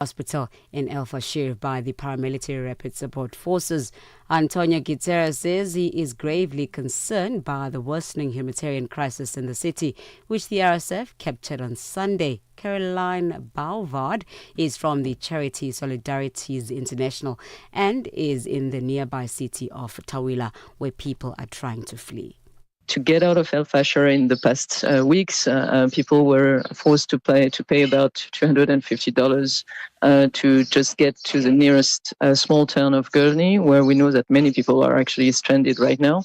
hospital in El Fasher by the paramilitary rapid support forces. Antonio Guterres says he is gravely concerned by the worsening humanitarian crisis in the city, which the RSF captured on Sunday. Caroline Bouvard is from the charity Solidarities International and is in the nearby city of Tawila, where people are trying to flee. To get out of El Fasher in the past weeks, people were forced to pay about $250 to just get to the nearest small town of Gurney, where we know that many people are actually stranded right now.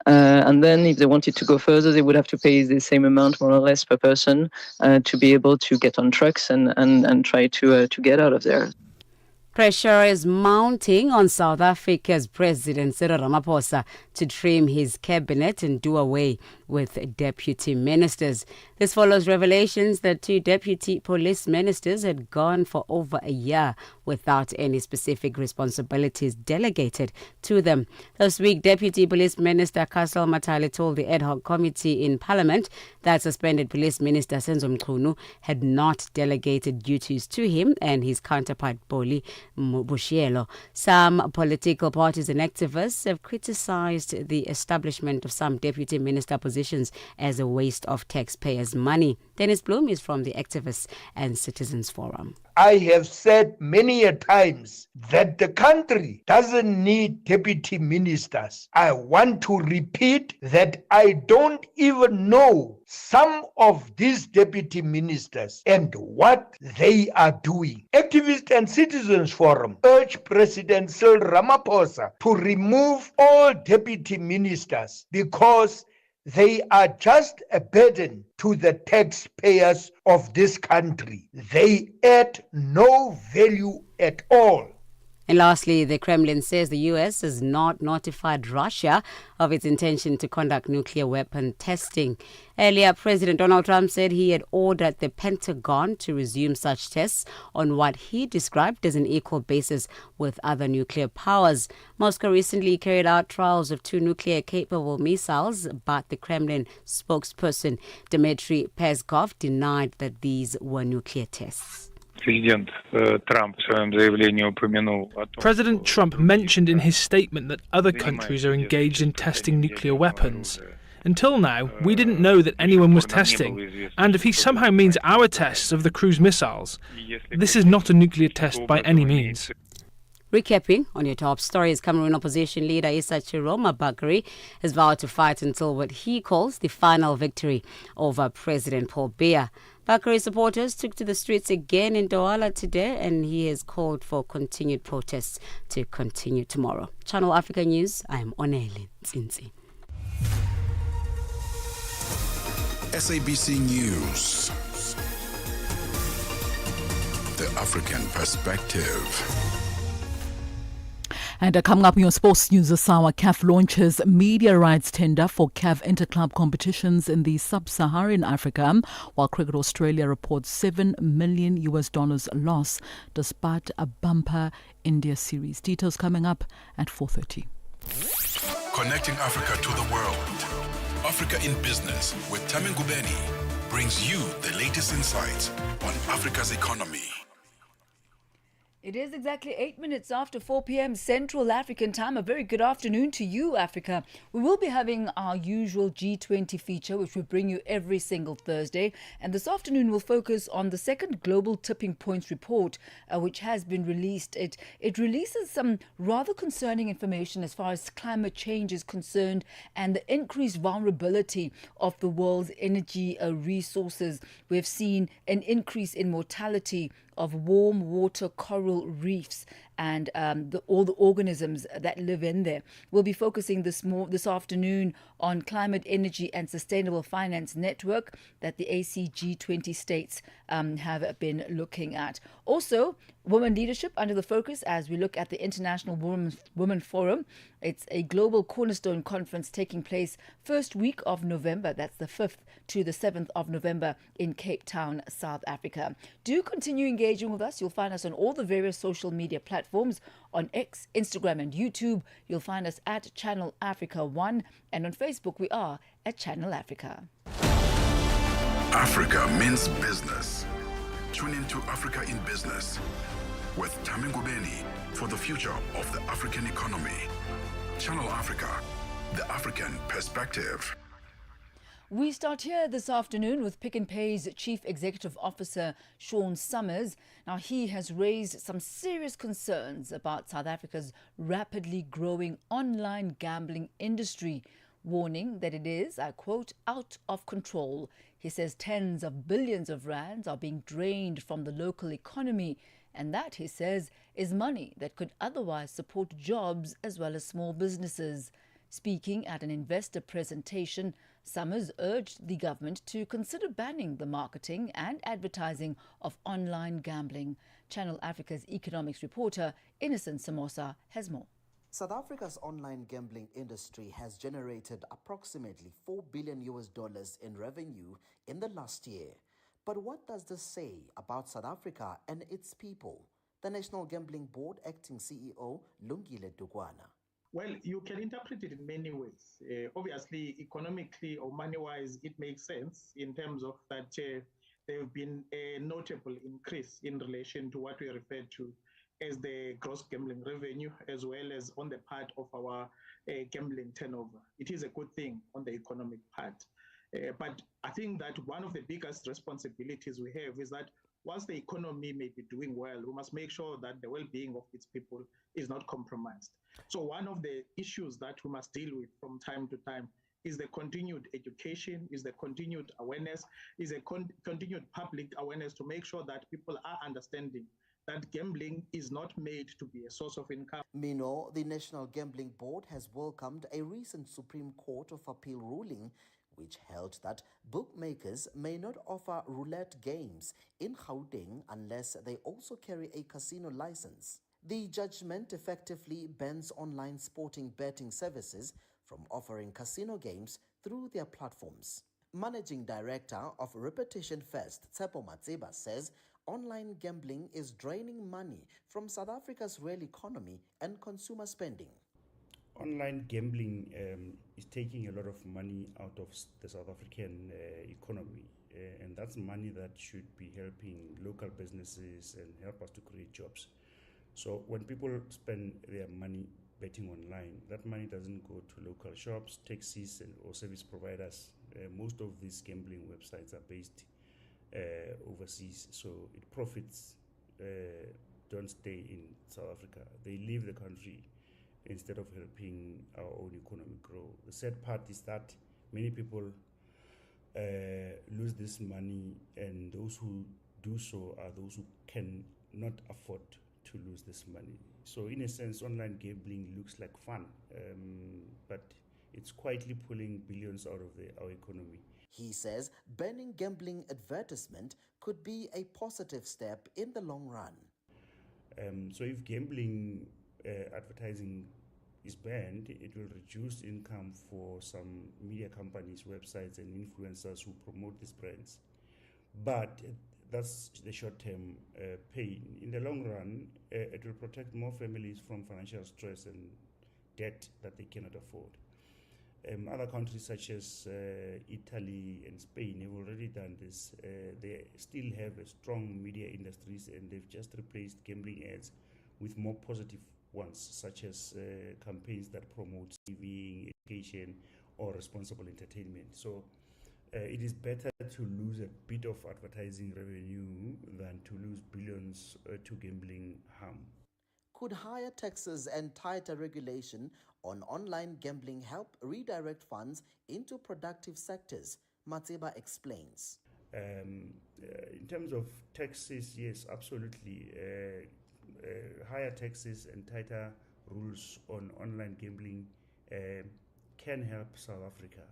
And then if they wanted to go further, they would have to pay the same amount, more or less, per person to be able to get on trucks and try to get out of there. Pressure is mounting on South Africa's President Cyril Ramaphosa to trim his cabinet and do away with deputy ministers. This follows revelations that 2 deputy police ministers had gone for over a year without any specific responsibilities delegated to them. This week, Deputy Police Minister Castle Matali told the ad hoc committee in Parliament that suspended Police Minister Senzo Mchunu had not delegated duties to him and his counterpart Boli Bushielo. Some political parties and activists have criticized the establishment of some deputy minister positions as a waste of taxpayers' money. Dennis Bloom is from the Activists and Citizens Forum. I have said many a times that the country doesn't need deputy ministers. I want to repeat that I don't even know some of these deputy ministers and what they are doing. Activists and Citizens Forum urge President Cyril Ramaphosa to remove all deputy ministers because they are just a burden to the taxpayers of this country. They add no value at all. And lastly, the Kremlin says the U.S. has not notified Russia of its intention to conduct nuclear weapon testing. Earlier, President Donald Trump said he had ordered the Pentagon to resume such tests on what he described as an equal basis with other nuclear powers. Moscow recently carried out trials of 2 nuclear-capable missiles, but the Kremlin spokesperson Dmitry Peskov denied that these were nuclear tests. President Trump mentioned in his statement that other countries are engaged in testing nuclear weapons. Until now, we didn't know that anyone was testing, and if he somehow means our tests of the cruise missiles, this is not a nuclear test by any means. Recapping on your top stories, Cameroon opposition leader Issa Chiroma Bakary has vowed to fight until what he calls the final victory over President Paul Biya. Bakary's supporters took to the streets again in Douala today, and he has called for continued protests to continue tomorrow. Channel Africa News, I am Onele Tsinzi. SABC News, the African perspective. And coming up in your sports news this hour, CAF launches media rights tender for CAF interclub competitions in the sub-Saharan Africa, while Cricket Australia reports $7 million loss despite a bumper India series. Details coming up at 4:30. Connecting Africa to the world. Africa in Business with Thami Ngubeni brings you the latest insights on Africa's economy. It is exactly 8 minutes after 4 p.m. Central African time. A very good afternoon to you, Africa. We will be having our usual G20 feature, which we bring you every single Thursday. And this afternoon, we'll focus on the second Global Tipping Points report, which has been released. It releases some rather concerning information as far as climate change is concerned and the increased vulnerability of the world's energy resources. We've seen an increase in mortality of warm water coral reefs and all the organisms that live in there. We'll be focusing this afternoon on climate, energy and sustainable finance network that the ACG20 states have been looking at. Also, women leadership under the focus as we look at the International Women Forum. It's a global cornerstone conference taking place first week of November. That's the 5th to the 7th of November in Cape Town, South Africa. Do continue engaging with us. You'll find us on all the various social media platforms. On X, Instagram and YouTube, you'll find us at Channel Africa 1. And on Facebook, we are at Channel Africa. Africa means business. Tune into Africa in Business with Thami Ngubeni for the future of the African economy. Channel Africa, the African perspective. We start here this afternoon with Pick n Pay's Chief Executive Officer, Sean Summers. Now, he has raised some serious concerns about South Africa's rapidly growing online gambling industry, warning that it is, I quote, out of control. He says tens of billions of rands are being drained from the local economy, and that, he says, is money that could otherwise support jobs as well as small businesses. Speaking at an investor presentation, Summers urged the government to consider banning the marketing and advertising of online gambling. Channel Africa's economics reporter, Innocent Samosa, has more. South Africa's online gambling industry has generated approximately $4 billion in revenue in the last year. But what does this say about South Africa and its people? The National Gambling Board Acting CEO, Lungile Dukwana. Well, you can interpret it in many ways. Obviously, economically or money-wise, it makes sense in terms of that there have been a notable increase in relation to what we refer to as the gross gambling revenue, as well as on the part of our gambling turnover. It is a good thing on the economic part. But I think that one of the biggest responsibilities we have is that whilst the economy may be doing well, we must make sure that the well-being of its people is not compromised. So one of the issues that we must deal with from time to time is the continued education, is the continued awareness, is a continued public awareness to make sure that people are understanding that gambling is not made to be a source of income. Meanwhile, the National Gambling Board has welcomed a recent Supreme Court of Appeal ruling which held that bookmakers may not offer roulette games in Gauteng unless they also carry a casino license. The judgment effectively bans online sporting betting services from offering casino games through their platforms. Managing Director of Repetition First, Tsepo Matseba, says online gambling is draining money from South Africa's real economy and consumer spending. Online gambling is taking a lot of money out of the South African economy, and that's money that should be helping local businesses and help us to create jobs. So when people spend their money betting online, that money doesn't go to local shops, taxis, or service providers. Most of these gambling websites are based overseas, so it profits don't stay in South Africa. They leave the country instead of helping our own economy grow. The sad part is that many people lose this money, and those who do so are those who cannot afford to lose this money. So in a sense, online gambling looks like fun, but it's quietly pulling billions out of our economy. He says banning gambling advertisement could be a positive step in the long run. So if gambling advertising is banned, it will reduce income for some media companies, websites, and influencers who promote these brands. But that's the short-term pain. In the long run, it will protect more families from financial stress and debt that they cannot afford. Other countries such as Italy and Spain have already done this. They still have a strong media industries, and they've just replaced gambling ads with more positive ones, such as campaigns that promote saving, education, or responsible entertainment. So it is better to lose a bit of advertising revenue than to lose billions to gambling harm. Could higher taxes and tighter regulation on online gambling help redirect funds into productive sectors? Matseba explains. In terms of taxes, yes, absolutely. Higher taxes and tighter rules on online gambling can help South Africa.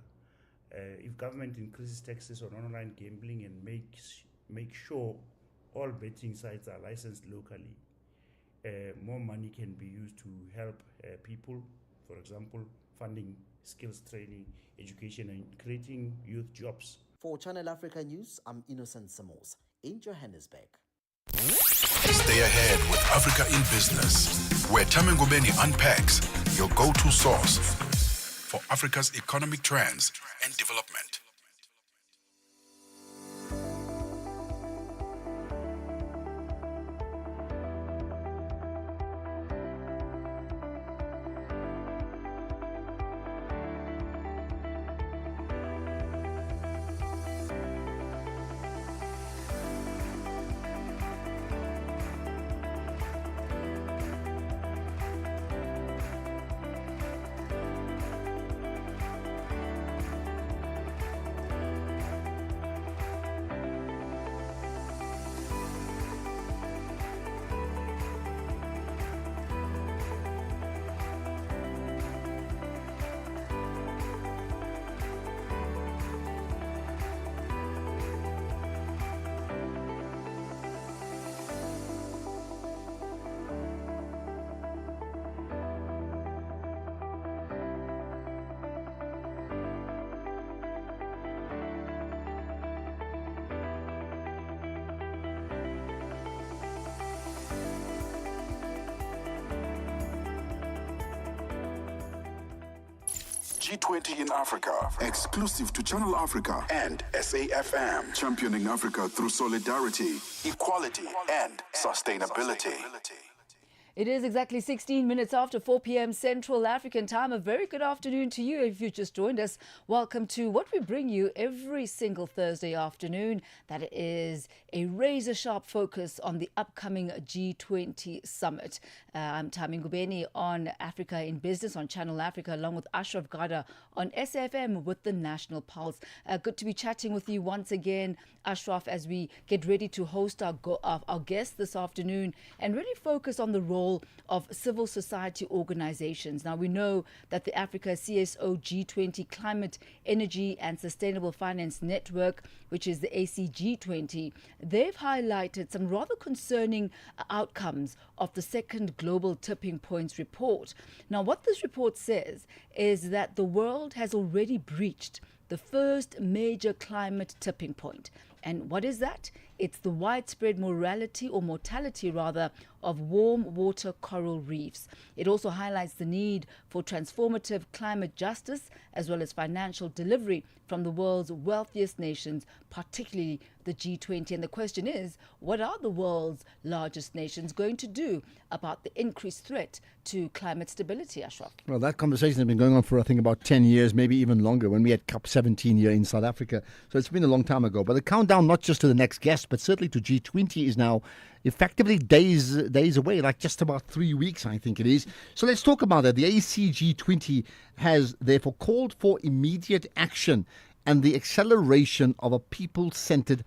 If government increases taxes on online gambling and make sure all betting sites are licensed locally, more money can be used to help people, for example, funding skills training, education, and creating youth jobs. For Channel Africa News, I'm Innocent Samos in Johannesburg. Stay ahead with Africa in Business, where Thami Ngubeni unpacks your go-to source for Africa's economic trends and development. G20 in Africa, exclusive to Channel Africa and SAFM, championing Africa through solidarity, equality, and sustainability. It is exactly 16 minutes after 4 p.m. Central African time. A very good afternoon to you if you just joined us. Welcome to what we bring you every single Thursday afternoon. That is a razor-sharp focus on the upcoming G20 summit. I'm Thami Ngubeni on Africa in Business on Channel Africa, along with Ashraf Gada on SFM with the National Pulse. Good to be chatting with you once again, Ashraf, as we get ready to host our guest this afternoon and really focus on the role of civil society organizations. Now, we know that the Africa CSO G20 Climate, Energy and Sustainable Finance Network, which is the ACG20, they've highlighted some rather concerning outcomes of the second Global Tipping Points report. Now, what this report says is that the world has already breached the first major climate tipping point. And what is that? It's the widespread mortality of warm water coral reefs. It also highlights the need for transformative climate justice as well as financial delivery from the world's wealthiest nations, particularly the G20. And the question is, what are the world's largest nations going to do about the increased threat to climate stability, Ashraf? Well, that conversation has been going on for, I think, about 10 years, maybe even longer, when we had COP17 here in South Africa. So it's been a long time ago. But the countdown, not just to the next guest, but certainly to G20, is now effectively days away, like just about 3 weeks, I think it is. So let's talk about that. The ACG20 has therefore called for immediate action and the acceleration of a people-centered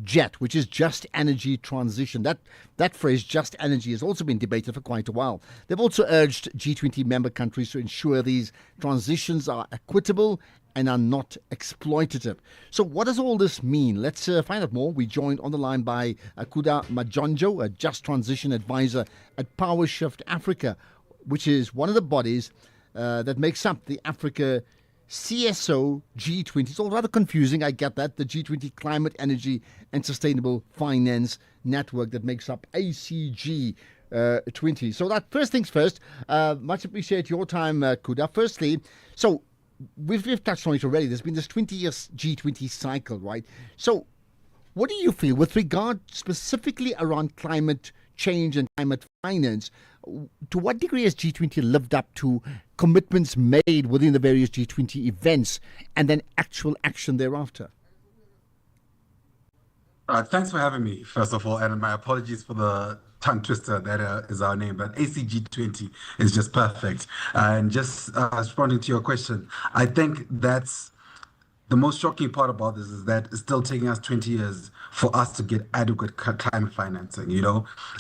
JET, which is just energy transition. That phrase, just energy, has also been debated for quite a while. They've also urged G20 member countries to ensure these transitions are equitable and are not exploitative. So what does all this mean? Let's find out more. We're joined on the line by Kuda Majonjo, a just transition advisor at PowerShift Africa, which is one of the bodies that makes up the Africa CSO G20. It's all rather confusing, I get that. The G20 Climate, Energy and Sustainable Finance Network that makes up ACG 20. So that first things first, much appreciate your time, Kuda. Firstly, so we've touched on it already. There's been this 20-year G20 cycle, right? So what do you feel with regard specifically around climate change and climate finance? To what degree has G20 lived up to commitments made within the various G20 events and then actual action thereafter? Thanks for having me, first of all, and my apologies for the tongue twister that is our name, but ACG20 is just perfect. And just responding to your question, I think that's the most shocking part about this is that it's still taking us 20 years for us to get adequate climate financing,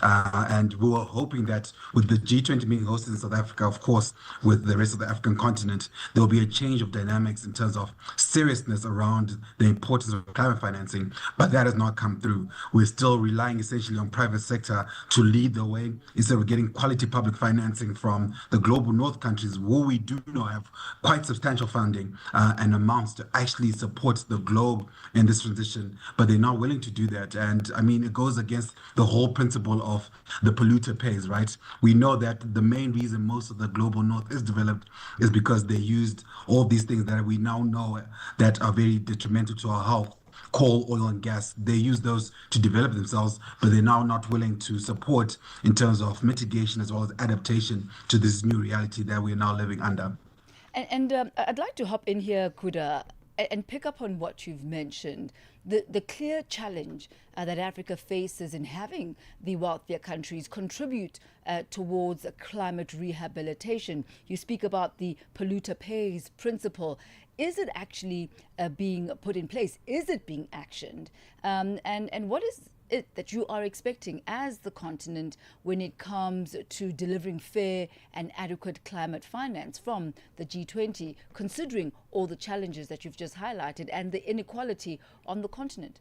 and we were hoping that with the G20 being hosted in South Africa, of course, with the rest of the African continent, there will be a change of dynamics in terms of seriousness around the importance of climate financing, but that has not come through. We're still relying essentially on private sector to lead the way instead of getting quality public financing from the global north countries, who we do know have quite substantial funding and amounts to actually support the globe in this transition, but they're not willing to do that. And I mean, it goes against the whole principle of the polluter pays, right? We know that the main reason most of the global north is developed is because they used all these things that we now know that are very detrimental to our health. Coal, oil and gas, they use those to develop themselves, but they're now not willing to support in terms of mitigation as well as adaptation to this new reality that we're now living under. And I'd like to hop in here, Kuda, and pick up on what you've mentioned, the clear challenge that Africa faces in having the wealthier countries contribute towards climate rehabilitation. You speak about the polluter pays principle. Is it actually being put in place? Is it being actioned? And what is it that you are expecting as the continent when it comes to delivering fair and adequate climate finance from the G20, considering all the challenges that you've just highlighted and the inequality on the continent?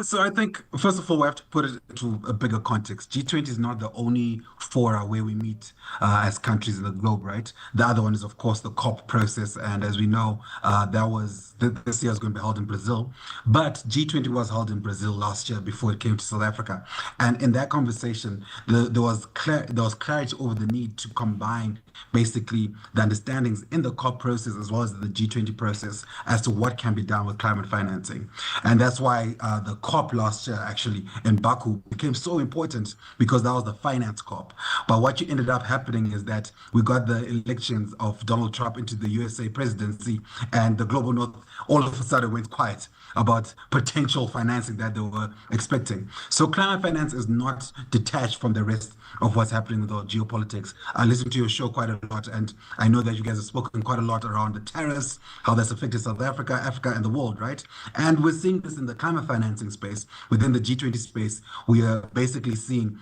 So I think, first of all, we have to put it into a bigger context. G20 is not the only fora where we meet as countries in the globe, right? The other one is, of course, the COP process. And as we know, this year is going to be held in Brazil. But G20 was held in Brazil last year before it came to South Africa. And in that conversation, there was clarity over the need to combine basically the understandings in the COP process as well as the G20 process as to what can be done with climate financing. And that's why the COP last year actually in Baku became so important, because that was the finance COP. But what ended up happening is that we got the elections of Donald Trump into the USA presidency, and the global north all of a sudden went quiet about potential financing that they were expecting. So climate finance is not detached from the rest of what's happening with our geopolitics. I listen to your show quite a lot, and I know that you guys have spoken quite a lot around the tariffs, how that's affected South Africa, Africa, and the world, right? And we're seeing this in the climate financing space. Within the G20 space, we are basically seeing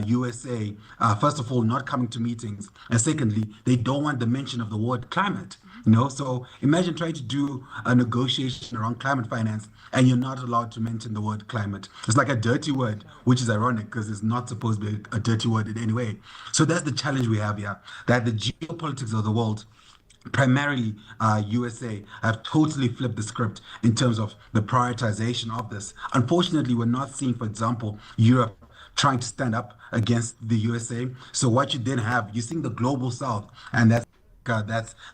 USA, first of all, not coming to meetings, and secondly, they don't want the mention of the word climate. So imagine trying to do a negotiation around climate finance and you're not allowed to mention the word climate. It's like a dirty word, which is ironic because it's not supposed to be a dirty word in any way. So that's the challenge we have here, that the geopolitics of the world, primarily USA, have totally flipped the script in terms of the prioritization of this. Unfortunately, we're not seeing, for example, Europe trying to stand up against the USA. So what you then have, you're seeing the global south, and that's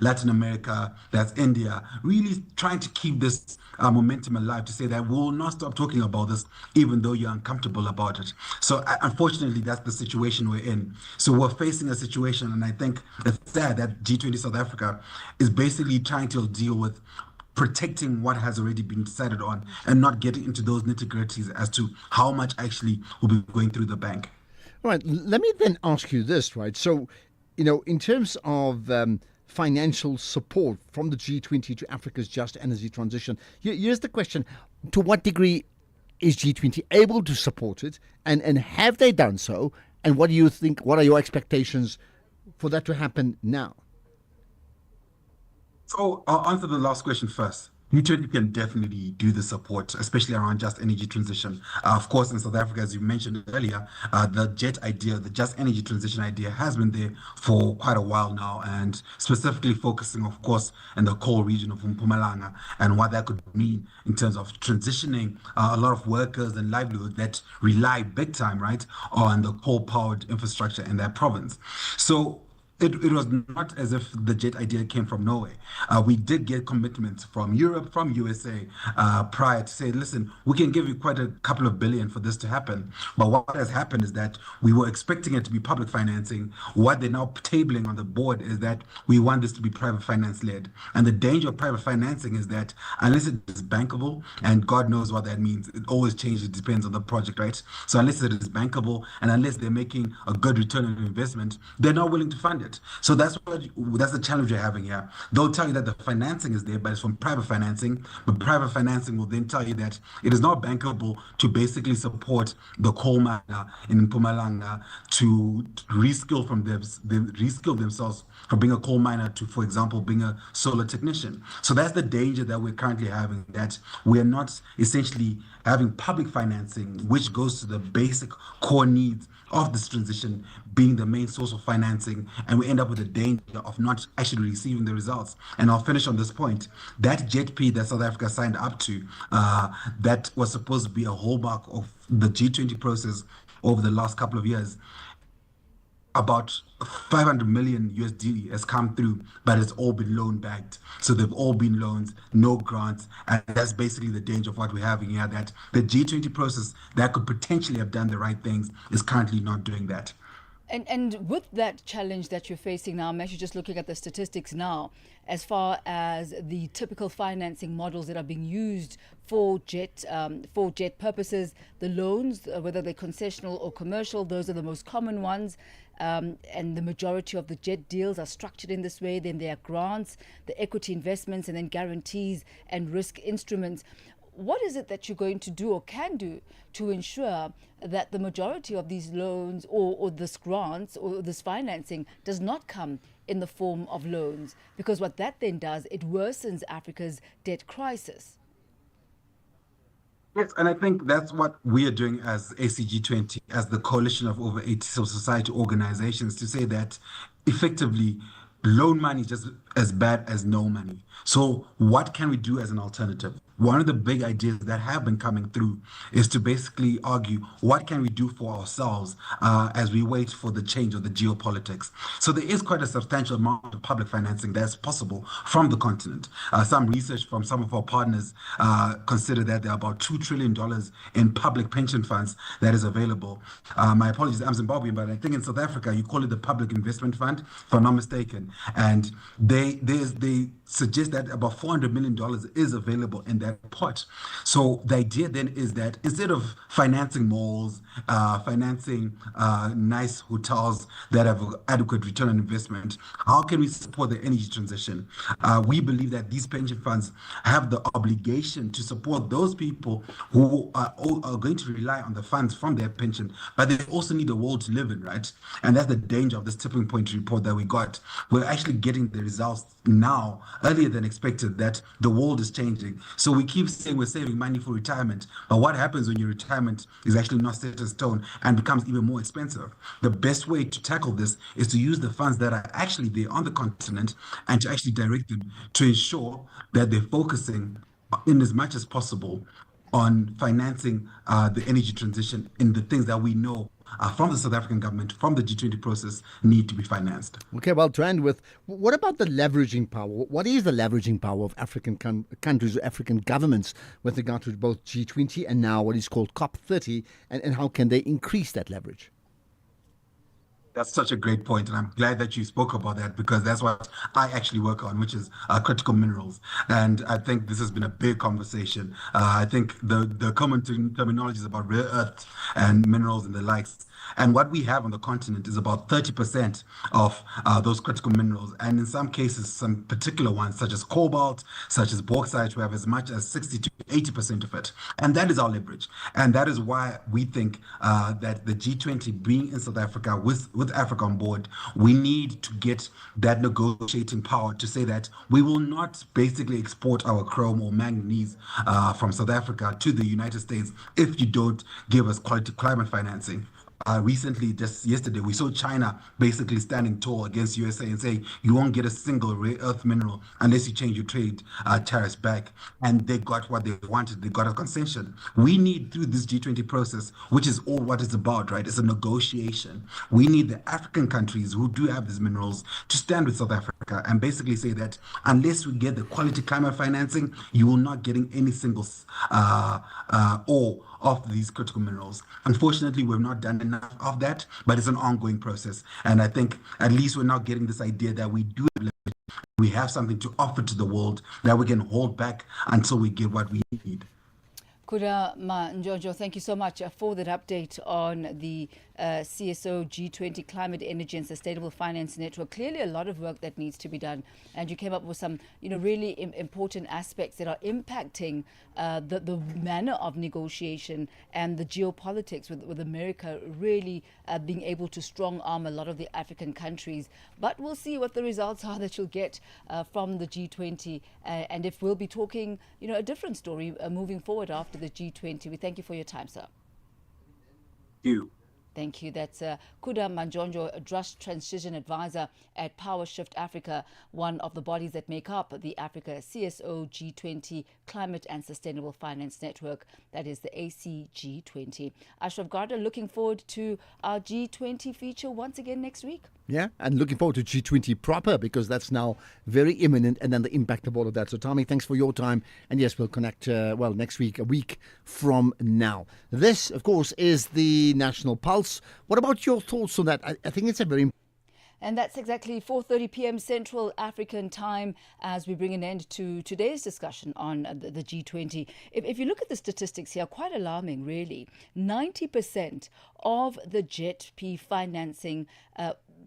Latin America, that's India, really trying to keep this momentum alive to say that we'll not stop talking about this even though you're uncomfortable about it. So unfortunately, that's the situation we're in. So we're facing a situation, and I think it's sad that G20 South Africa is basically trying to deal with protecting what has already been decided on and not getting into those nitty-gritties as to how much actually will be going through the bank. All right, let me then ask you this, right? So, in terms of financial support from the G20 to Africa's just energy transition, here's the question. To what degree is G20 able to support it? And have they done so? And what do you think, what are your expectations for that to happen now? So I'll answer the last question first. G20 can definitely do the support, especially around just energy transition. Of course, in South Africa, as you mentioned earlier, the JET idea, the just energy transition idea, has been there for quite a while now, and specifically focusing, of course, in the coal region of Mpumalanga and what that could mean in terms of transitioning a lot of workers and livelihood that rely big time, right, on the coal-powered infrastructure in that province. So it was not as if the JET idea came from Norway. We did get commitments from Europe, from USA, prior to say, listen, we can give you quite a couple of billion for this to happen. But what has happened is that we were expecting it to be public financing. What they're now tabling on the board is that we want this to be private finance led. And the danger of private financing is that unless it is bankable, and God knows what that means, it always changes, it depends on the project, right? So unless it is bankable and unless they're making a good return on investment, they're not willing to fund it. So that's the challenge we're having here. They'll tell you that the financing is there, but it's from private financing. But private financing will then tell you that it is not bankable to basically support the coal miner in Mpumalanga to reskill themselves from being a coal miner to, for example, being a solar technician. So that's the danger that we're currently having, that we're not essentially having public financing, which goes to the basic core needs of this transition being the main source of financing, and we end up with the danger of not actually receiving the results. And I'll finish on this point. That JETP that South Africa signed up to, that was supposed to be a hallmark of the G20 process over the last couple of years, about 500 million USD has come through, but it's all been loan backed. So they've all been loans, no grants. And that's basically the danger of what we're having here, that the G20 process that could potentially have done the right things is currently not doing that. And with that challenge that you're facing now, I'm actually just looking at the statistics now, as far as the typical financing models that are being used for JET purposes, the loans, whether they're concessional or commercial, those are the most common ones. And the majority of the JET deals are structured in this way. Then there are grants, the equity investments, and then guarantees and risk instruments. What is it that you're going to do or can do to ensure that the majority of these loans or this grants or this financing does not come in the form of loans? Because what that then does, it worsens Africa's debt crisis. Yes, and I think that's what we are doing as ACG20, as the coalition of over 80 civil society organizations, to say that effectively loan money is just as bad as no money. So what can we do as an alternative? one of the big ideas that have been coming through is to basically argue what can we do for ourselves as we wait for the change of the geopolitics. So there is quite a substantial amount of public financing that's possible from the continent. Some research from some of our partners consider that there are about $2 trillion in public pension funds that is available. My apologies, I'm Zimbabwean, but I think in South Africa you call it the Public Investment Fund, if I'm not mistaken. And they suggest that about $400 million is available in that pot. So the idea then is that instead of financing malls, financing nice hotels that have adequate return on investment, how can we support the energy transition? We believe that these pension funds have the obligation to support those people who are going to rely on the funds from their pension, but they also need a world to live in, right? And that's the danger of this tipping point report that we got. We're actually getting the results now, earlier than expected, that the world is changing. So we keep saying we're saving money for retirement, but what happens when your retirement is actually not set in stone and becomes even more expensive? The best way to tackle this is to use the funds that are actually there on the continent and to actually direct them to ensure that they're focusing in as much as possible on financing the energy transition in the things that we know from the South African government, from the G20 process, need to be financed. Okay, well, to end with, what about the leveraging power? What is the leveraging power of African countries or African governments with regard to both G20 and now what is called COP30, and how can they increase that leverage? That's such a great point, and I'm glad that you spoke about that, because that's what I actually work on, which is critical minerals. And I think this has been a big conversation. I think the common terminology is about rare earths and minerals and the likes. And what we have on the continent is about 30% of those critical minerals. And in some cases, some particular ones, such as cobalt, such as bauxite, we have as much as 60 to 80% of it. And that is our leverage. And that is why we think that the G20 being in South Africa with Africa on board, we need to get that negotiating power to say that we will not basically export our chrome or manganese from South Africa to the United States if you don't give us quality climate financing. Recently, just yesterday, we saw China basically standing tall against USA and say, you won't get a single rare earth mineral unless you change your trade tariffs back. And they got what they wanted. They got a concession. We need, through this G20 process, which is all what it's about, right? It's a negotiation. We need the African countries who do have these minerals to stand with South Africa and basically say that unless we get the quality climate financing, you will not getting any single ore of these critical minerals. Unfortunately, we've not done enough of that, but it's an ongoing process. And I think at least we're now getting this idea that we do have leverage. We have something to offer to the world that we can hold back until we get what we need. Kuda Njonjo, thank you so much for that update on the CSO G20 Climate, Energy and Sustainable Finance Network. Clearly a lot of work that needs to be done, and you came up with some really important aspects that are impacting the manner of negotiation and the geopolitics with America really being able to strong arm a lot of the African countries. But we'll see what the results are that you'll get from the G20, and if we'll be talking a different story moving forward after the G20. We thank you for your time, sir. Thank you. That's Kuda Manjonjo, a Trust Transition Advisor at Power Shift Africa, one of the bodies that make up the Africa CSO G20 Climate and Sustainable Finance Network, that is the ACG20. Ashraf Garda, looking forward to our G20 feature once again next week. Yeah, and looking forward to G20 proper, because that's now very imminent, and then the impact of all of that. So, Thami, thanks for your time. And yes, we'll connect, next week, a week from now. This, of course, is the National Pulse. What about your thoughts on that? I think it's a very And that's exactly 4:30 p.m. Central African time as we bring an end to today's discussion on the G20. If you look at the statistics here, quite alarming, really. 90% of the JETP financing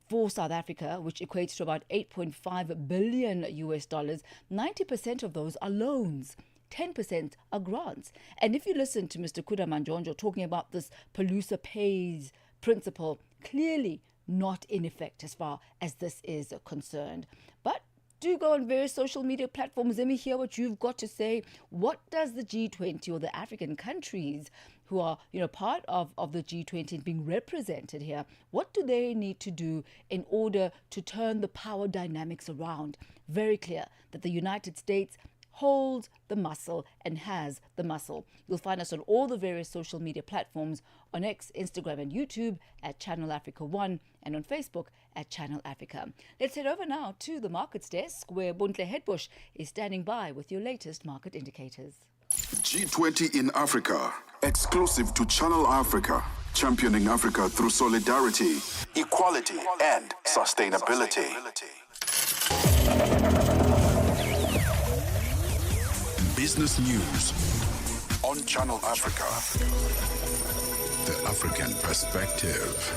for South Africa, which equates to about $8.5 billion US, 90% of those are loans. 10% are grants. And if you listen to Mr. Kuda Manjonjo talking about this polluter pays principle, clearly not in effect as far as this is concerned. But do go on various social media platforms. Let me hear what you've got to say. What does the G20 or the African countries who are part of the G20 being represented here, what do they need to do in order to turn the power dynamics around? Very clear that the United States holds the muscle and has the muscle. You'll find us on all the various social media platforms, on X, Instagram and YouTube at Channel Africa 1 and on Facebook at Channel Africa. Let's head over now to the markets desk where Bontle Hedbush is standing by with your latest market indicators. G20 in Africa, exclusive to Channel Africa, championing Africa through solidarity, equality, and sustainability. Business news on Channel Africa, the African perspective.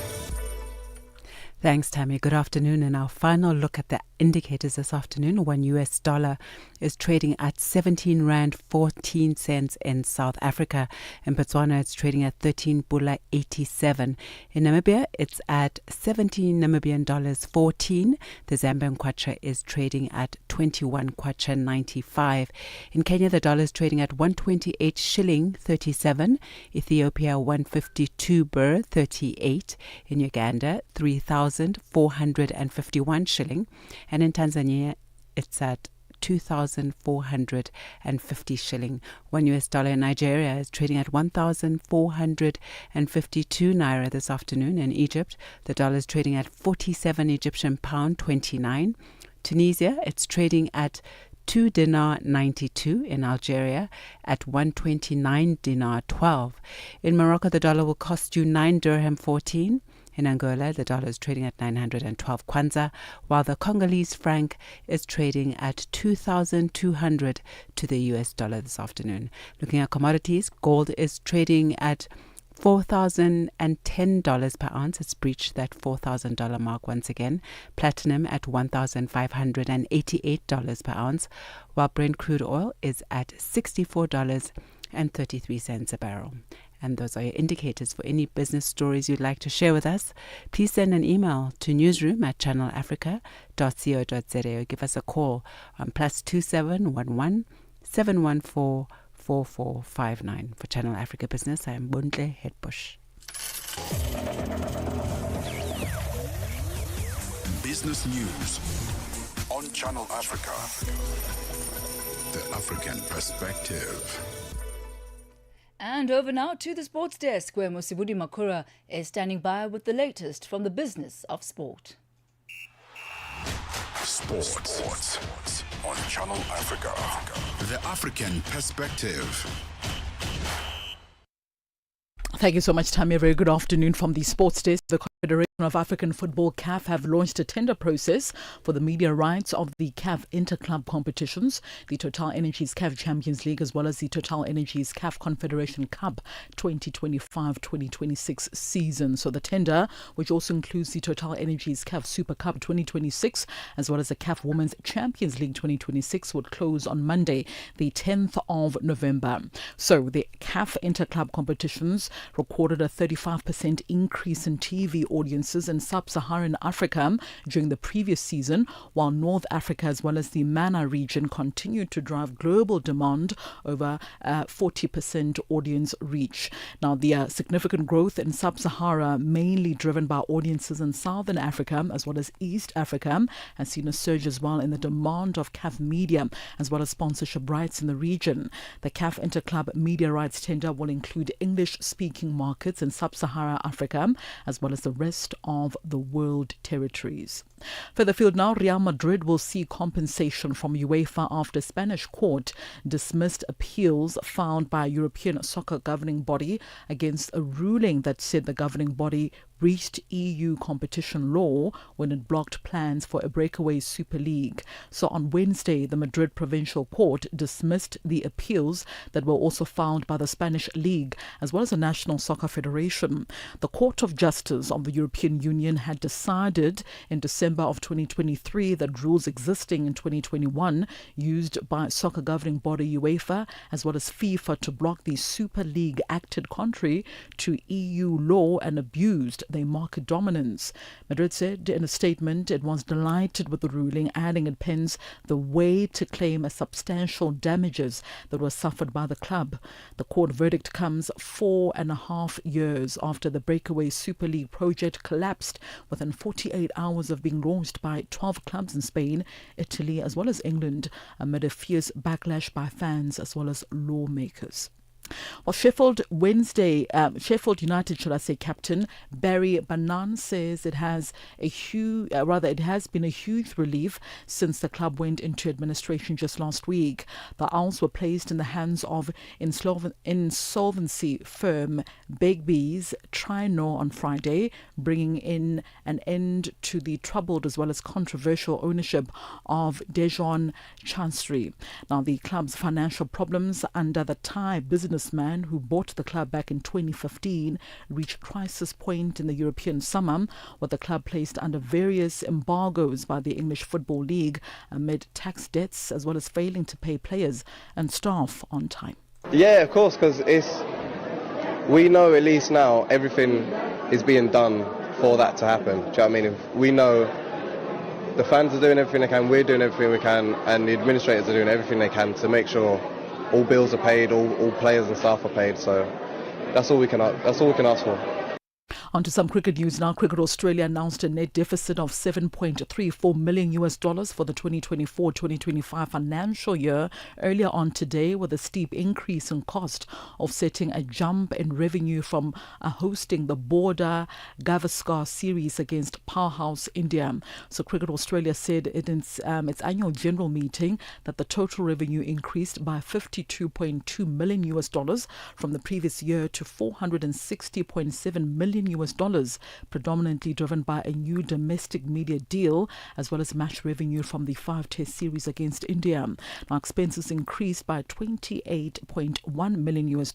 Thanks, Thami. Good afternoon. And our final look at the indicators this afternoon. $1 is trading at 17 Rand 14 cents in South Africa. In Botswana, it's trading at 13 Pula 87. In Namibia, it's at 17 Namibian dollars 14. The Zambian kwacha is trading at 21 kwacha 95. In Kenya, the dollar is trading at 128 shilling 37. Ethiopia, 152 birr 38. In Uganda, 3,451 shilling. And in Tanzania, it's at 2,450 shilling. $1 in Nigeria is trading at 1,452 naira this afternoon. In Egypt, the dollar is trading at 47 Egyptian pound 29. Tunisia, it's trading at 2 dinar 92. In Algeria at 129 dinar 12. In Morocco, the dollar will cost you 9 dirham 14. In Angola, the dollar is trading at 912 kwanza, while the Congolese franc is trading at 2,200 to the US dollar this afternoon. Looking at commodities, gold is trading at $4,010 per ounce. It's breached that $4,000 mark once again. Platinum at $1,588 per ounce, while Brent crude oil is at $64.33 a barrel. And those are your indicators. For any business stories you'd like to share with us, please send an email to newsroom@channelafrica.co.za or give us a call on +2711 714 4459. For Channel Africa Business, I am Bontle Hedbush. Business news on Channel Africa, the African perspective. And over now to the sports desk, where Mosibudi Makura is standing by with the latest from the business of sport. Sports on Channel Africa, the African perspective. Thank you so much, Thami. A very good afternoon from the sports desk. The Confederation of African Football, CAF, have launched a tender process for the media rights of the CAF Interclub competitions, the Total Energies CAF Champions League, as well as the Total Energies CAF Confederation Cup 2025-2026 season. So the tender, which also includes the Total Energies CAF Super Cup 2026, as well as the CAF Women's Champions League 2026, would close on Monday, the 10th of November. So the CAF Interclub competitions recorded a 35% increase in TV audiences in sub-Saharan Africa during the previous season, while North Africa as well as the MENA region continued to drive global demand over 40% audience reach. Now, the significant growth in sub-Sahara, mainly driven by audiences in Southern Africa as well as East Africa, has seen a surge as well in the demand of CAF media as well as sponsorship rights in the region. The CAF Interclub media rights tender will include English-speaking markets in sub-Saharan Africa as well as the rest of the world territories. Further afield now, Real Madrid will see compensation from UEFA after Spanish court dismissed appeals filed by a European soccer governing body against a ruling that said the governing body breached EU competition law when it blocked plans for a breakaway Super League. So on Wednesday, the Madrid Provincial Court dismissed the appeals that were also filed by the Spanish League as well as the National Soccer Federation. The Court of Justice of the European Union had decided in December of 2023 that rules existing in 2021 used by soccer governing body UEFA as well as FIFA to block the Super League acted contrary to EU law and abused their market dominance. Madrid said in a statement it was delighted with the ruling, adding it pens the way to claim a substantial damages that were suffered by the club. The court verdict comes 4.5 years after the breakaway Super League project collapsed within 48 hours of being launched by 12 clubs in Spain, Italy as well as England, amid a fierce backlash by fans as well as lawmakers. Well, Sheffield United, should I say, captain Barry Banan says it has been a huge relief since the club went into administration just last week. The Owls were placed in the hands of insolvency firm Begbie's Trinor on Friday, bringing in an end to the troubled as well as controversial ownership of Dejon Chancery. Now, the club's financial problems under the Thai businessman who bought the club back in 2015 reached crisis point in the European summer, with the club placed under various embargoes by the English Football League amid tax debts as well as failing to pay players and staff on time. Yeah, of course, because we know at least now everything is being done for that to happen. Do you know what I mean? If we know the fans are doing everything they can, we're doing everything we can, and the administrators are doing everything they can to make sure all bills are paid, all players and staff are paid. So that's all we can ask for. On to some cricket news now. Cricket Australia announced a net deficit of $7.34 million for the 2024-2025 financial year earlier on today, with a steep increase in cost offsetting a jump in revenue from hosting the Border Gavaskar series against powerhouse India. So Cricket Australia said in its annual general meeting that the total revenue increased by $52.2 million from the previous year to $460.7 million, predominantly driven by a new domestic media deal as well as match revenue from the 5-test series against India. Now, expenses increased by $28.1 million,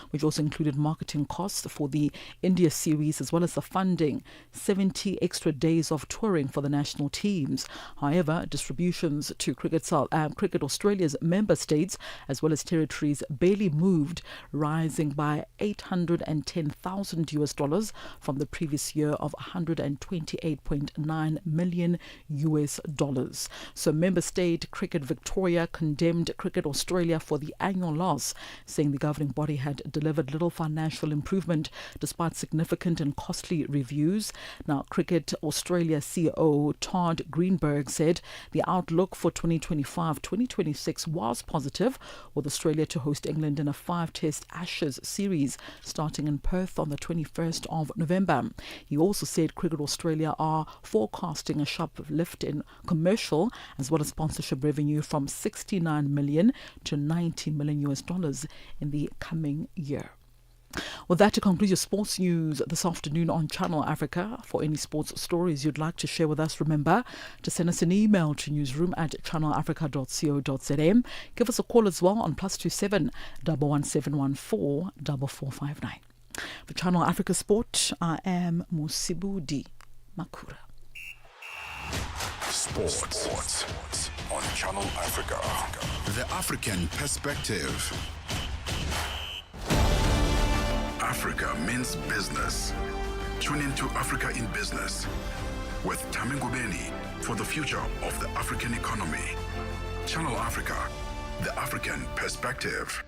which also included marketing costs for the India series as well as the funding 70 extra days of touring for the national teams. However, distributions to Cricket Australia's member states as well as territories barely moved, rising by $810,000 from the previous year of $128.9 million. So member state Cricket Victoria condemned Cricket Australia for the annual loss, saying the governing body had delivered little financial improvement despite significant and costly reviews. Now, Cricket Australia CEO Todd Greenberg said the outlook for 2025-2026 was positive, with Australia to host England in a 5-test Ashes series starting in Perth on the 21st of November. He also said Cricket Australia are forecasting a sharp lift in commercial as well as sponsorship revenue from $69 million to $90 million in the coming year. With that, to conclude your sports news this afternoon on Channel Africa. For any sports stories you'd like to share with us, remember to send us an email to newsroom@channelafrica.co.za. Give us a call as well on +27 11714 4459. For Channel Africa Sport, I am Musibudi Makura. Sports on Channel Africa. The African perspective. Africa means business. Tune into Africa in Business with Thami Ngubeni for the future of the African economy. Channel Africa, the African perspective.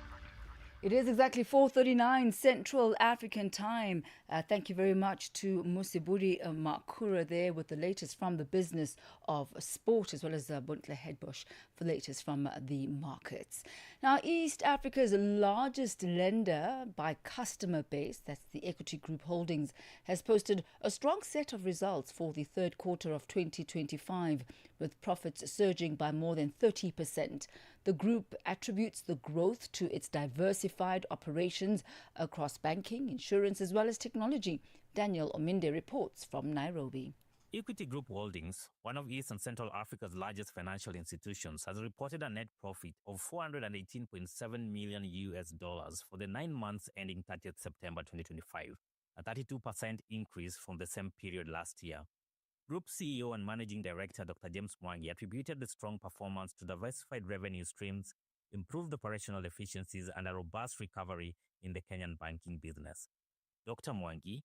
It is exactly 4:39 Central African Time. Thank you very much to Musibudi Makura there with the latest from the business of sport, as well as Buntle Hedbush for the latest from the markets. Now, East Africa's largest lender by customer base, that's the Equity Group Holdings, has posted a strong set of results for the third quarter of 2025, with profits surging by more than 30%. The group attributes the growth to its diversified operations across banking, insurance, as well as technology. Daniel Ominde reports from Nairobi. Equity Group Holdings, one of East and Central Africa's largest financial institutions, has reported a net profit of $418.7 million for the 9 months ending 30th September 2025, a 32% increase from the same period last year. Group CEO and Managing Director Dr. James Mwangi attributed the strong performance to diversified revenue streams, improved operational efficiencies, and a robust recovery in the Kenyan banking business. Dr. Mwangi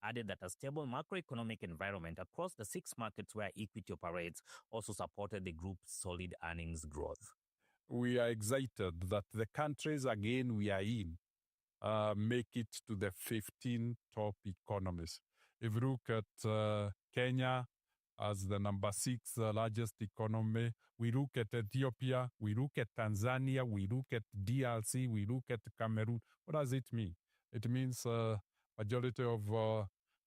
added that a stable macroeconomic environment across the 6 markets where equity operates also supported the group's solid earnings growth. We are excited that the countries again we are in make it to the 15 top economies. If you look at Kenya as the number 6 largest economy, we look at Ethiopia, we look at Tanzania, we look at DRC, we look at Cameroon. What does it mean? It means majority of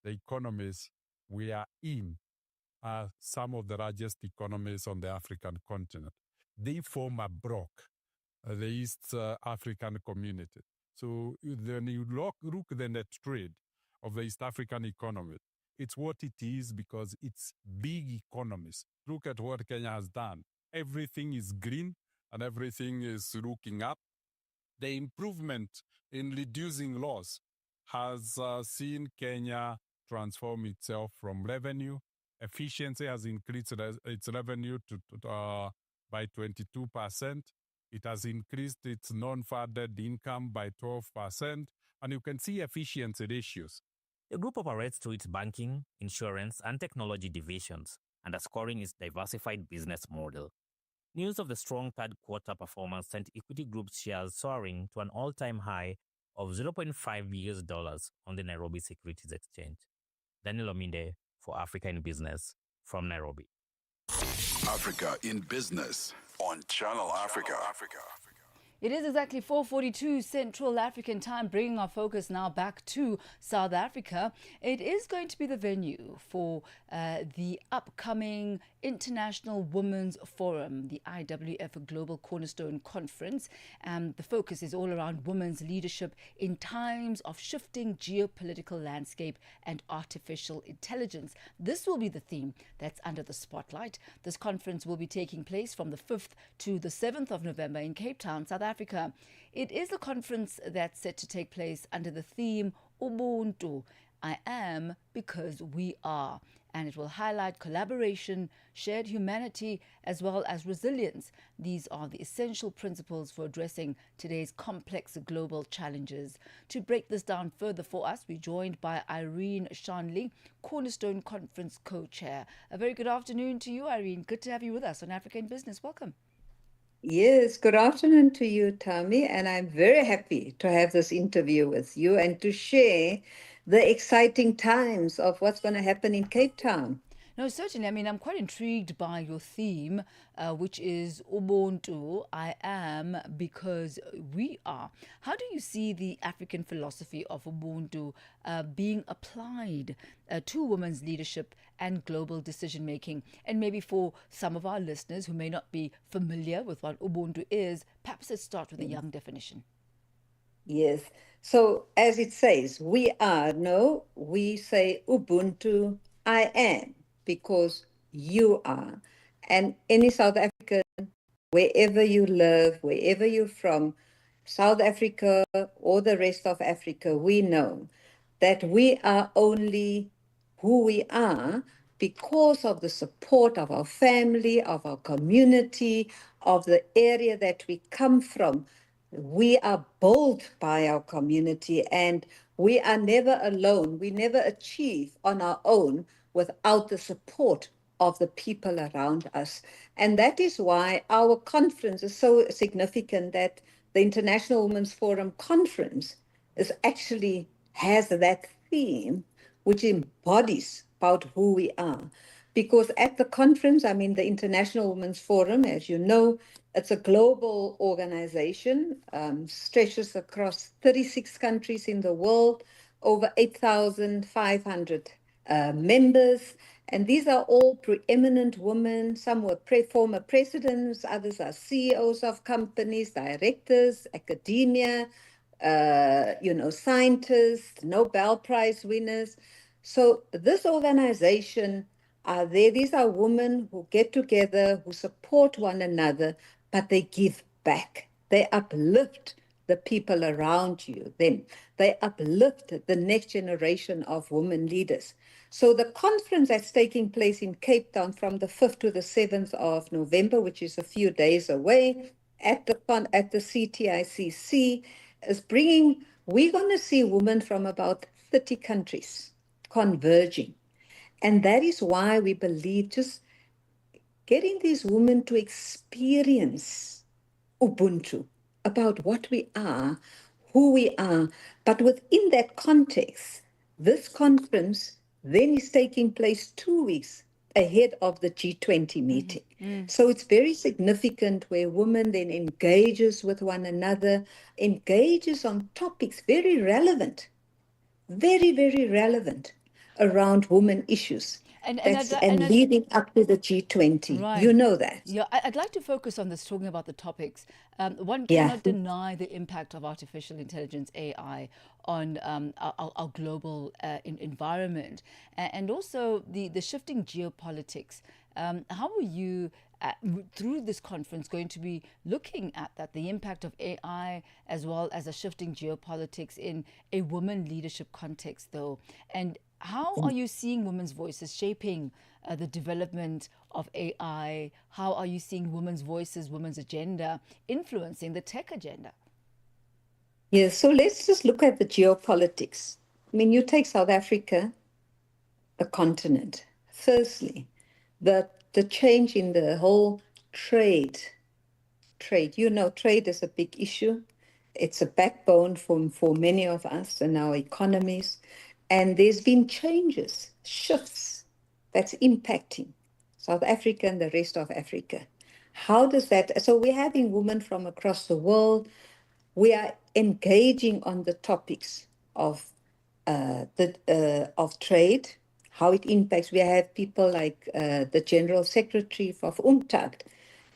the economies we are in are some of the largest economies on the African continent. They form a bloc, the East African community. So when you look the net trade of the East African economy, it's what it is because it's big economies. Look at what Kenya has done. Everything is green and everything is looking up. The improvement in reducing loss has seen Kenya transform itself from revenue. Efficiency has increased its revenue by 22%. It has increased its non-funded income by 12%. And you can see efficiency ratios. The group operates through its banking, insurance, and technology divisions, underscoring its diversified business model. News of the strong third quarter performance sent Equity Group's shares soaring to an all-time high of $0.5 on the Nairobi Securities Exchange. Daniel Ominde for Africa in Business from Nairobi. Africa in Business on Channel Africa. It is exactly 4:42 Central African time, bringing our focus now back to South Africa. It is going to be the venue for the upcoming International Women's Forum, the IWF Global Cornerstone Conference. The focus is all around women's leadership in times of shifting geopolitical landscape and artificial intelligence. This will be the theme that's under the spotlight. This conference will be taking place from the 5th to the 7th of November in Cape Town, South Africa. It is a conference that's set to take place under the theme Ubuntu, I am because we are, and it will highlight collaboration, shared humanity, as well as resilience. These are the essential principles for addressing today's complex global challenges. To break this down further for us, we're joined by Irene Shanley, Cornerstone Conference co-chair. A very good afternoon to you, Irene. Good to have you with us on Africa in Business. Welcome. Yes, good afternoon to you, Thami, and I'm very happy to have this interview with you and to share the exciting times of what's going to happen in Cape Town. No, certainly. I mean, I'm quite intrigued by your theme, which is Ubuntu, I am because we are. How do you see the African philosophy of Ubuntu being applied to women's leadership and global decision-making? And maybe for some of our listeners who may not be familiar with what Ubuntu is, perhaps let's start with a young definition. Yes. So as it says, we are, no, we say Ubuntu, I am, because you are. And any South African, wherever you live, wherever you're from, South Africa or the rest of Africa, we know that we are only who we are because of the support of our family, of our community, of the area that we come from. We are built by our community and we are never alone. We never achieve on our own without the support of the people around us. And that is why our conference is so significant, that the International Women's Forum Conference is actually has that theme, which embodies about who we are. Because at the conference, I mean, the International Women's Forum, as you know, it's a global organization, stretches across 36 countries in the world, over 8,500 members. And these are all preeminent women. Some were former presidents, others are CEOs of companies, directors, academia, scientists, Nobel Prize winners. So this organization are there. These are women who get together, who support one another, but they give back. They uplift the people around them. They uplift the next generation of women leaders. So the conference that's taking place in Cape Town from the 5th to the 7th of November, which is a few days away, at the CTICC, is we're going to see women from about 30 countries converging. And that is why we believe just getting these women to experience Ubuntu, about what we are, who we are. But within that context, this conference then is taking place 2 weeks ahead of the G20 meeting. So it's very significant where women then engages with one another, engages on topics very relevant, very, very relevant around women issues. And leading up to the G20. Right. You know that. Yeah, I'd like to focus on this, talking about the topics. One cannot deny the impact of artificial intelligence, AI, on our global environment, and also the shifting geopolitics. How are you, through this conference, going to be looking at that, the impact of AI as well as a shifting geopolitics in a woman leadership context, though? And how are you seeing women's voices shaping the development of AI? How are you seeing women's voices, women's agenda influencing the tech agenda? Yeah, so let's just look at the geopolitics. I mean, you take South Africa, a continent. Firstly, the change in the whole trade. You know, trade is a big issue. It's a backbone for many of us and our economies. And there's been changes, shifts that's impacting South Africa and the rest of Africa. How does that? So we're having women from across the world. We are engaging on the topics of of trade, how it impacts. We have people like the General Secretary of UNCTAD,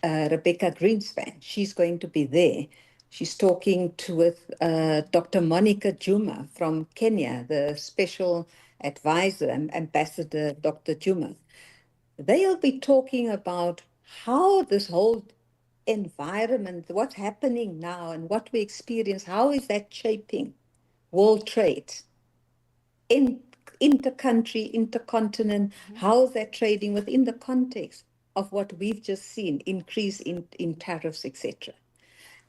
Rebecca Greenspan. She's going to be there. She's talking with Dr. Monica Juma from Kenya, the special advisor and ambassador, Dr. Juma. They'll be talking about how this whole environment, what's happening now and what we experience, how is that shaping world trade? Inter-country, intercontinent, how is that trading within the context of what we've just seen, increase in tariffs, etc.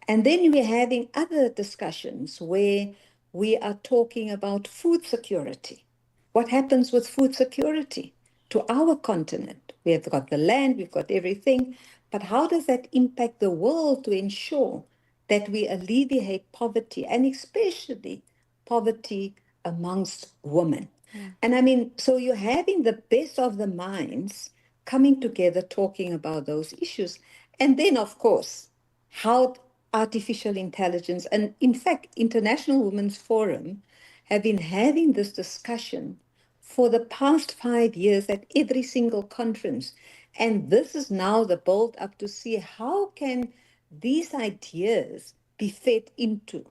And then we're having other discussions where we are talking about food security. What happens with food security to our continent? We have got the land, we've got everything, but how does that impact the world to ensure that we alleviate poverty, and especially poverty amongst women? And I mean, so you're having the best of the minds coming together talking about those issues. And then, of course, how artificial intelligence, and in fact, International Women's Forum have been having this discussion for the past 5 years at every single conference. And this is now the build up to see how can these ideas be fed into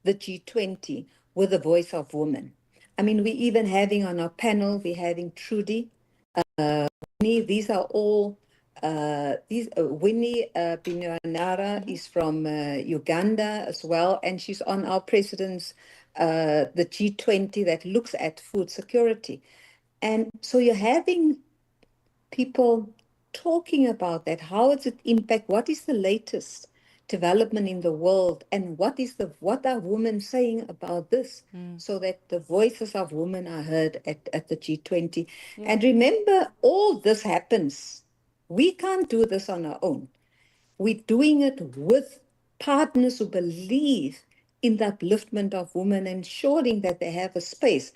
the G20 with the voice of women. I mean, we're even having on our panel, we're having Trudy. These are all, Winnie Binyanara is from Uganda as well, and she's on our president's, the G20 that looks at food security. And so you're having people talking about that. How does it impact? What is the latest development in the world, and what are women saying about this, so that the voices of women are heard at the G20? And remember, all this happens. We can't do this on our own. We're doing it with partners who believe in the upliftment of women, ensuring that they have a space.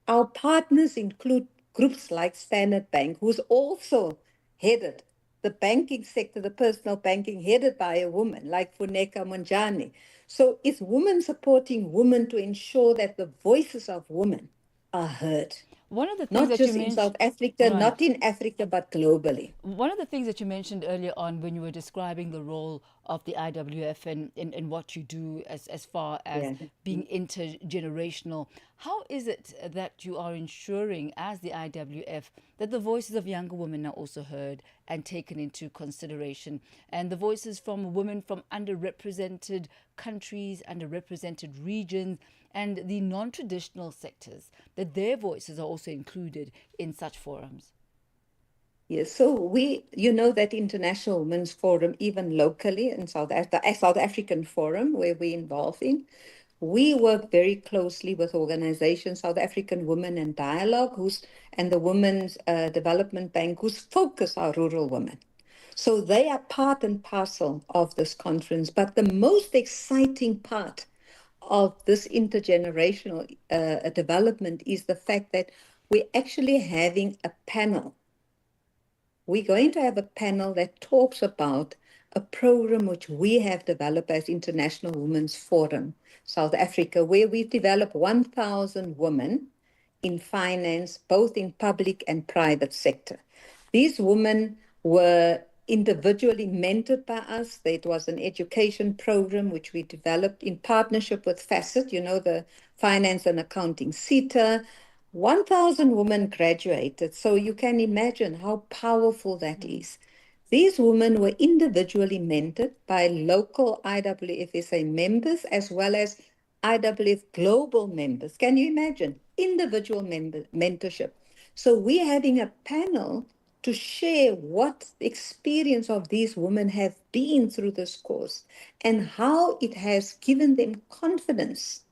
Our partners include groups like Standard Bank, who's also headed the banking sector, the personal banking, headed by a woman like Funeka Munjani. So it's women supporting women to ensure that the voices of women are heard. One of the things not that just you in mentioned, South Africa, not in Africa, but globally. One of the things that you mentioned earlier on when you were describing the role of the IWF and what you do as far as being intergenerational, how is it that you are ensuring as the IWF that the voices of younger women are also heard and taken into consideration, and the voices from women from underrepresented countries, underrepresented regions, and the non-traditional sectors, that their voices are also included in such forums? Yes, so you know that International Women's Forum, even locally in South African Forum, where we're involved in, We work very closely with organizations, South African Women in Dialogue, and the Women's Development Bank, whose focus are rural women. So they are part and parcel of this conference. But the most exciting part of this intergenerational development is the fact that we're actually having a panel. We're going to have a panel that talks about a program which we have developed as International Women's Forum, South Africa, where we've developed 1,000 women in finance, both in public and private sector. These women were individually mentored by us. It was an education program which we developed in partnership with Facet, the Finance and Accounting CETA. 1,000 women graduated, so you can imagine how powerful that is. These women were individually mentored by local IWFSA members as well as IWF global members. Can you imagine? Individual mentorship. So we're having a panel to share what the experience of these women have been through this course and how it has given them confidence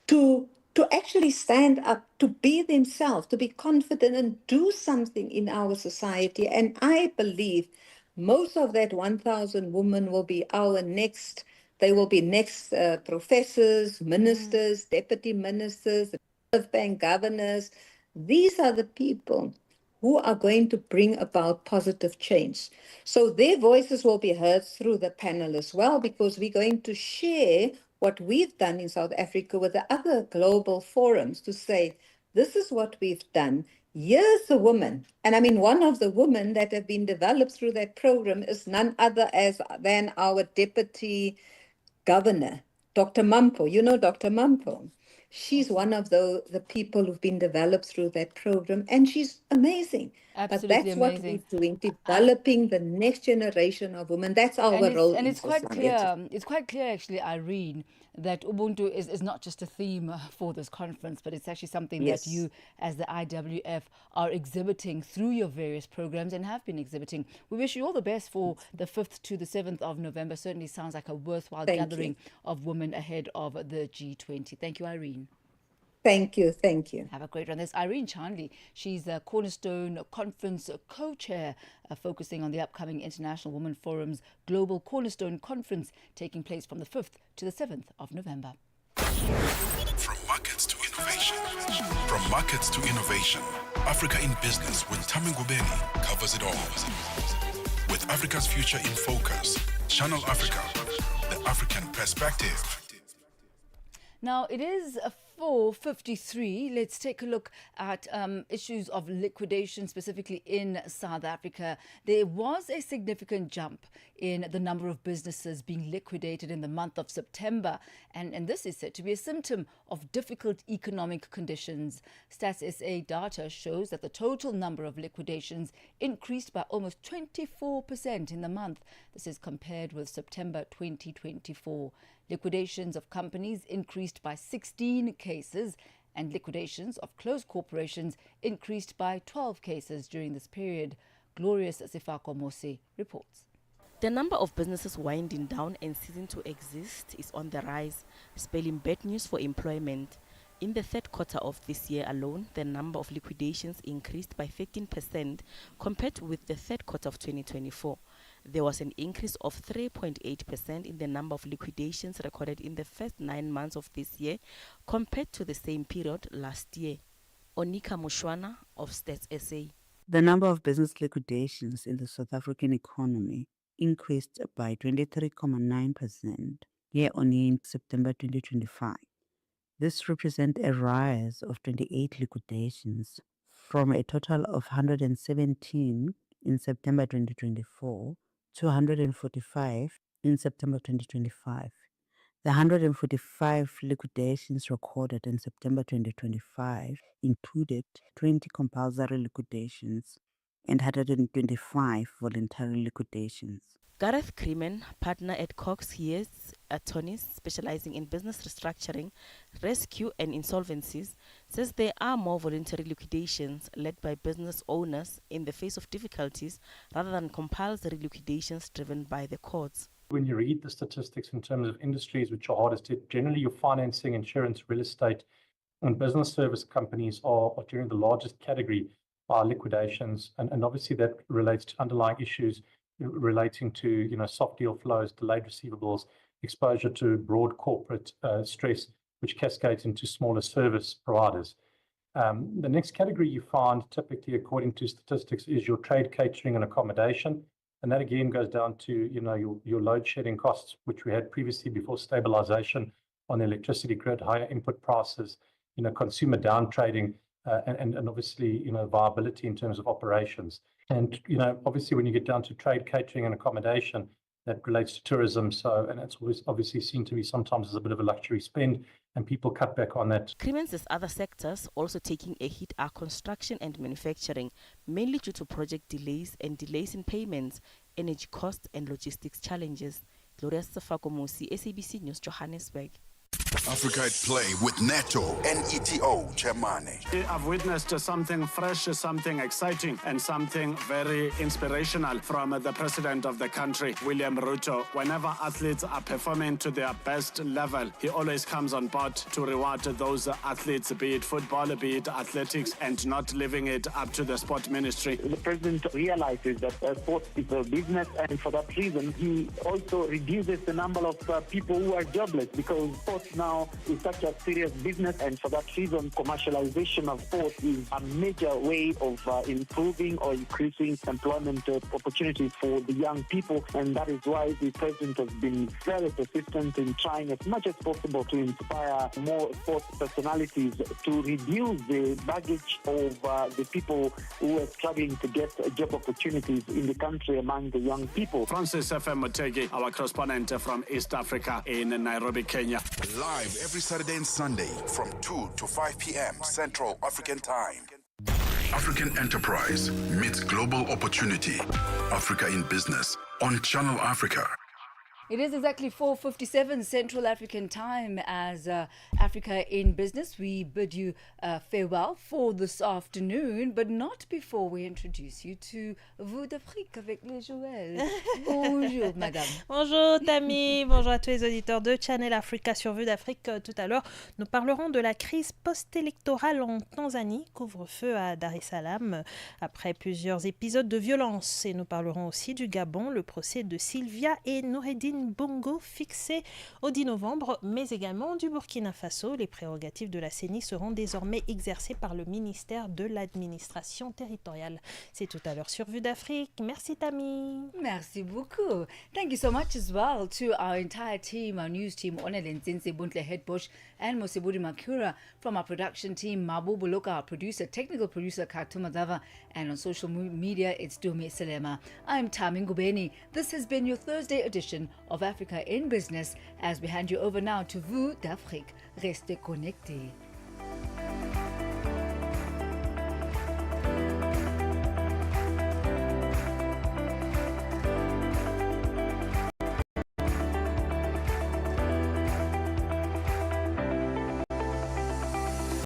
to actually stand up, to be themselves, to be confident and do something in our society. And I believe most of that 1,000 women will be they will be next professors, ministers, deputy ministers, Reserve Bank governors. These are the people who are going to bring about positive change. So their voices will be heard through the panel as well, because we're going to share what we've done in South Africa with the other global forums to say, this is what we've done. Here's a woman. And I mean, one of the women that have been developed through that program is none other than our deputy governor, Dr. Mampo. You know Dr. Mampo. She's one of the people who've been developed through that program, and she's amazing. Absolutely but that's amazing. what we're doing, developing the next generation of women. That's our role. And in it's quite society. clear. It's quite clear, actually, Irene, that Ubuntu is not just a theme for this conference, but it's actually something Yes. that you, as the IWF, are exhibiting through your various programs and have been exhibiting. We wish you all the best for the 5th to the 7th of November. Certainly sounds like a worthwhile gathering of women ahead of the G20. Thank you, Irene. Thank you. Thank you. Have a great run. There's Irene Chandley. She's the Cornerstone Conference co-chair, focusing on the upcoming International Women Forum's Global Cornerstone Conference taking place from the 5th to the 7th of November. From markets to innovation. From markets to innovation. Africa in Business with Thami Ngubeni covers it all. With Africa's future in focus. Channel Africa, the African perspective. Now, it is 4:53. Let's take a look at issues of liquidation, specifically in South Africa. There was a significant jump in the number of businesses being liquidated in the month of September. And this is said to be a symptom of difficult economic conditions. Stats SA data shows that the total number of liquidations increased by almost 24% in the month. This is compared with September 2024. Liquidations of companies increased by 16 cases, and liquidations of closed corporations increased by 12 cases during this period. Glorious Sifako Mosi reports. The number of businesses winding down and ceasing to exist is on the rise, spelling bad news for employment. In the third quarter of this year alone, the number of liquidations increased by 13% compared with the third quarter of 2024. There was an increase of 3.8% in the number of liquidations recorded in the first 9 months of this year compared to the same period last year. Onika Mushwana of Stats SA. The number of business liquidations in the South African economy increased by 23.9% year-on-year in September 2025. This represents a rise of 28 liquidations from a total of 117 in September 2024 to 145 in September 2025. The 145 liquidations recorded in September 2025 included 20 compulsory liquidations and 125 voluntary liquidations. Gareth Creeman, partner at Cox Hayes Attorneys specializing in business restructuring, rescue and insolvencies, says there are more voluntary liquidations led by business owners in the face of difficulties rather than compulsory liquidations driven by the courts. When you read the statistics in terms of industries which are hardest hit, generally your financing, insurance, real estate, and business service companies are during the largest category by liquidations. And obviously that relates to underlying issues relating to soft deal flows, delayed receivables, exposure to broad corporate stress, which cascades into smaller service providers. The next category you find typically, according to statistics, is your trade, catering, and accommodation. And that again goes down to your load shedding costs, which we had previously before stabilization on the electricity grid, higher input prices, consumer down trading, and obviously viability in terms of operations. And obviously when you get down to trade, catering, and accommodation, that relates to tourism. And it's obviously seen to be sometimes as a bit of a luxury spend, and people cut back on that. Clemens' other sectors also taking a hit are construction and manufacturing, mainly due to project delays and delays in payments, energy costs, and logistics challenges. Gloria Safakomusi, SABC News, Johannesburg. Africa at Play with Neto and ETO Chemane. I've witnessed something fresh, something exciting, and something very inspirational from the president of the country, William Ruto. Whenever athletes are performing to their best level, he always comes on board to reward those athletes, be it football, be it athletics, and not leaving it up to the sport ministry. The president realizes that sports is a business, and for that reason, he also reduces the number of people who are jobless, because sports now is such a serious business, and for that reason, commercialization of sport is a major way of improving or increasing employment opportunities for the young people, and that is why the president has been very persistent in trying as much as possible to inspire more sports personalities to reduce the baggage of the people who are struggling to get job opportunities in the country among the young people. Francis FM Mutegi, our correspondent from East Africa in Nairobi, Kenya. Live every Saturday and Sunday from 2 to 5 p.m. Central African Time. African Enterprise meets global opportunity. Africa in Business on Channel Africa. It is exactly 4:57 Central African Time. As Africa in Business, we bid you farewell for this afternoon, but not before we introduce you to Vue d'Afrique avec les Joël. Bonjour, madame. Bonjour, Thami. Bonjour à tous les auditeurs de Channel Africa sur Vue d'Afrique. Tout à l'heure, nous parlerons de la crise post-électorale en Tanzanie, couvre-feu à Dar es Salaam, après plusieurs épisodes de violence. Et nous parlerons aussi du Gabon, le procès de Sylvia et Noureddine Bongo fixé au 10 novembre, mais également du Burkina Faso. Les prérogatives de la CENI seront désormais exercées par le ministère de l'administration territoriale. C'est tout à l'heure sur Vue d'Afrique. Merci Thami. Merci beaucoup. Thank you so much as well to our entire team, our news team, Onelen Zinse Buntle Headbush and Mosebudi Makura, from our production team, Mabu Buluka, our producer, technical producer, Katuma Dava, and on social media, it's Dumi Salema. I'm Thami Ngubeni. This has been your Thursday edition of Africa in Business, as we hand you over now to Vue d'Afrique. Restez connectés.